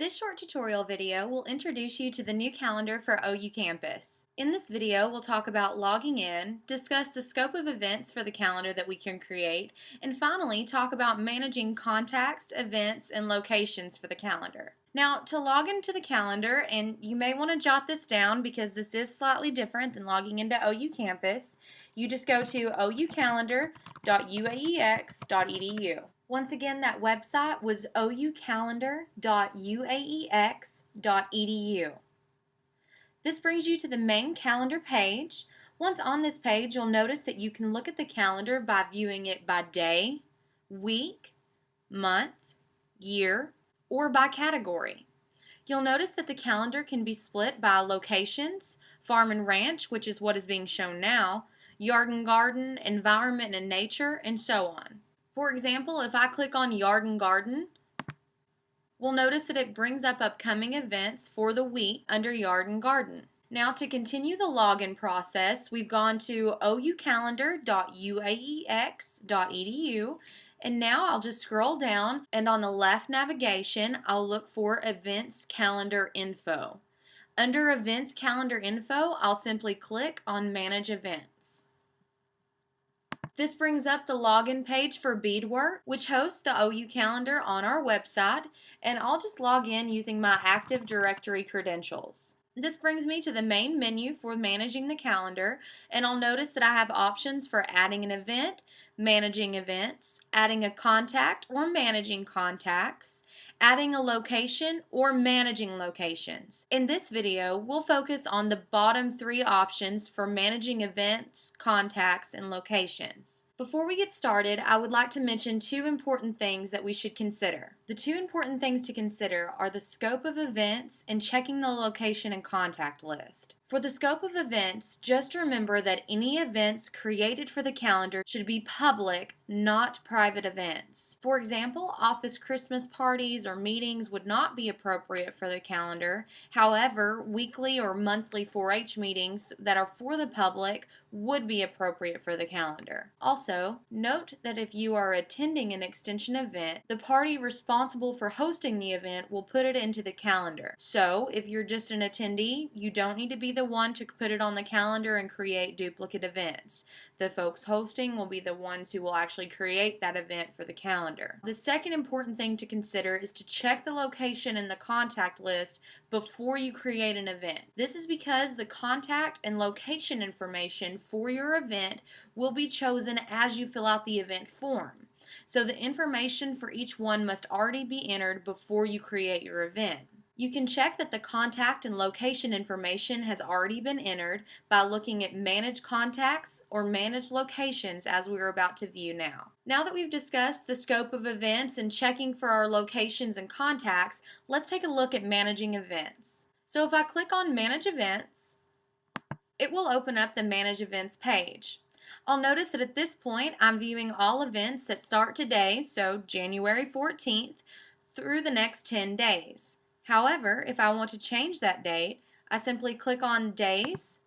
This short tutorial video will introduce you to the new calendar for OU Campus. In this video, we'll talk about logging in, discuss the scope of events for the calendar that we can create, and finally talk about managing contacts, events, and locations for the calendar. Now, to log into the calendar, and you may want to jot this down because this is slightly different than logging into OU Campus, you just go to oucalendar.uaex.edu. Once again, that website was oucalendar.uaex.edu. This brings you to the main calendar page. Once on this page, you'll notice that you can look at the calendar by viewing it by day, week, month, year, or by category. You'll notice that the calendar can be split by locations, farm and ranch, which is what is being shown now, yard and garden, environment and nature, and so on. For example, if I click on Yard and Garden, we'll notice that it brings up upcoming events for the week under Yard and Garden. Now, to continue the login process, we've gone to oucalendar.uaex.edu, and now I'll just scroll down, and on the left navigation, I'll look for Events Calendar Info. Under Events Calendar Info, I'll simply click on Manage Events. This brings up the login page for Beadwork, which hosts the OU calendar on our website, and I'll just log in using my Active Directory credentials. This brings me to the main menu for managing the calendar, and I'll notice that I have options for adding an event, managing events, adding a contact or managing contacts, adding a location or managing locations. In this video, we'll focus on the bottom three options for managing events, contacts, and locations. Before we get started, I would like to mention two important things that we should consider. The two important things to consider are the scope of events and checking the location and contact list. For the scope of events, just remember that any events created for the calendar should be public, not private events. For example, office Christmas parties or meetings would not be appropriate for the calendar. However, weekly or monthly 4-H meetings that are for the public would be appropriate for the calendar. Also, note that if you are attending an extension event, the party responsible for hosting the event will put it into the calendar. So, if you're just an attendee, you don't need to be the one to put it on the calendar and create duplicate events. The folks hosting will be the ones who will actually create that event for the calendar. The second important thing to consider is to check the location in the contact list before you create an event. This is because the contact and location information for your event will be chosen as you fill out the event form. So the information for each one must already be entered before you create your event. You can check that the contact and location information has already been entered by looking at Manage Contacts or Manage Locations as we are about to view now. Now that we've discussed the scope of events and checking for our locations and contacts, let's take a look at managing events. So if I click on Manage Events, it will open up the Manage Events page. I'll notice that at this point I'm viewing all events that start today, so January 14th, through the next 10 days. However, if I want to change that date, I simply click on Days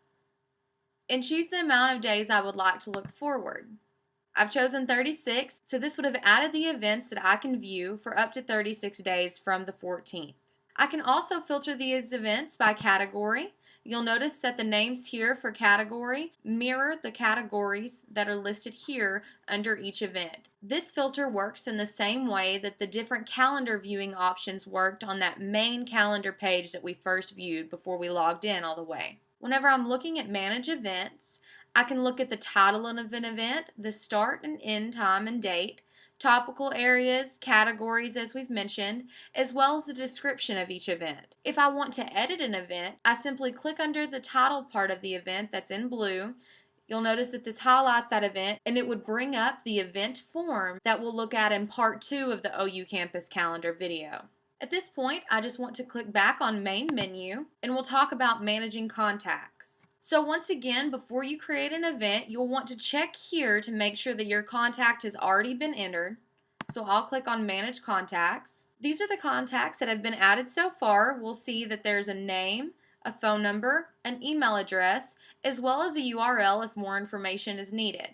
and choose the amount of days I would like to look forward. I've chosen 36, so this would have added the events that I can view for up to 36 days from the 14th. I can also filter these events by category. You'll notice that the names here for category mirror the categories that are listed here under each event. This filter works in the same way that the different calendar viewing options worked on that main calendar page that we first viewed before we logged in all the way. Whenever I'm looking at Manage Events, I can look at the title of an event, the start and end time and date, topical areas, categories as we've mentioned, as well as the description of each event. If I want to edit an event, I simply click under the title part of the event that's in blue. You'll notice that this highlights that event, and it would bring up the event form that we'll look at in part 2 of the OU Campus Calendar video. At this point, I just want to click back on Main Menu, and we'll talk about managing contacts. So once again, before you create an event, you'll want to check here to make sure that your contact has already been entered. So I'll click on Manage Contacts. These are the contacts that have been added so far. We'll see that there's a name, a phone number, an email address, as well as a URL if more information is needed.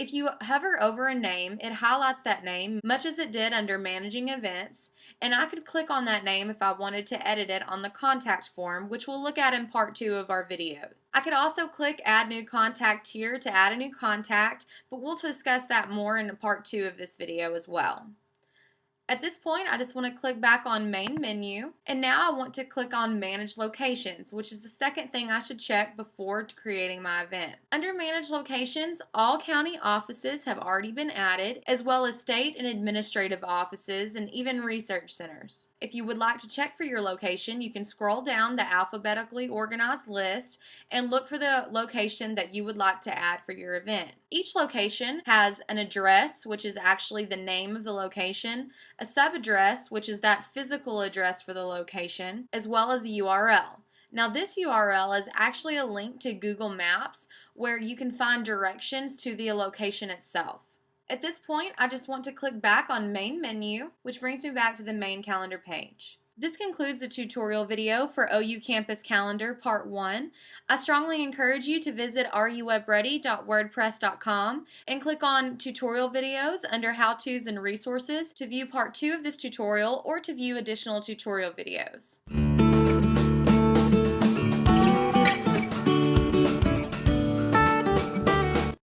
If you hover over a name, it highlights that name, much as it did under Managing Events, and I could click on that name if I wanted to edit it on the contact form, which we'll look at in part 2 of our video. I could also click Add New Contact here to add a new contact, but we'll discuss that more in part 2 of this video as well. At this point, I just want to click back on Main Menu, and now I want to click on Manage Locations, which is the second thing I should check before creating my event. Under Manage Locations, all county offices have already been added, as well as state and administrative offices and even research centers. If you would like to check for your location, you can scroll down the alphabetically organized list and look for the location that you would like to add for your event. Each location has an address, which is actually the name of the location, a subaddress, which is that physical address for the location, as well as a URL. Now this URL is actually a link to Google Maps where you can find directions to the location itself. At this point, I just want to click back on Main Menu, which brings me back to the main calendar page. This concludes the tutorial video for OU Campus Calendar Part 1. I strongly encourage you to visit ruwebready.wordpress.com and click on Tutorial Videos under How-Tos and Resources to view Part 2 of this tutorial or to view additional tutorial videos.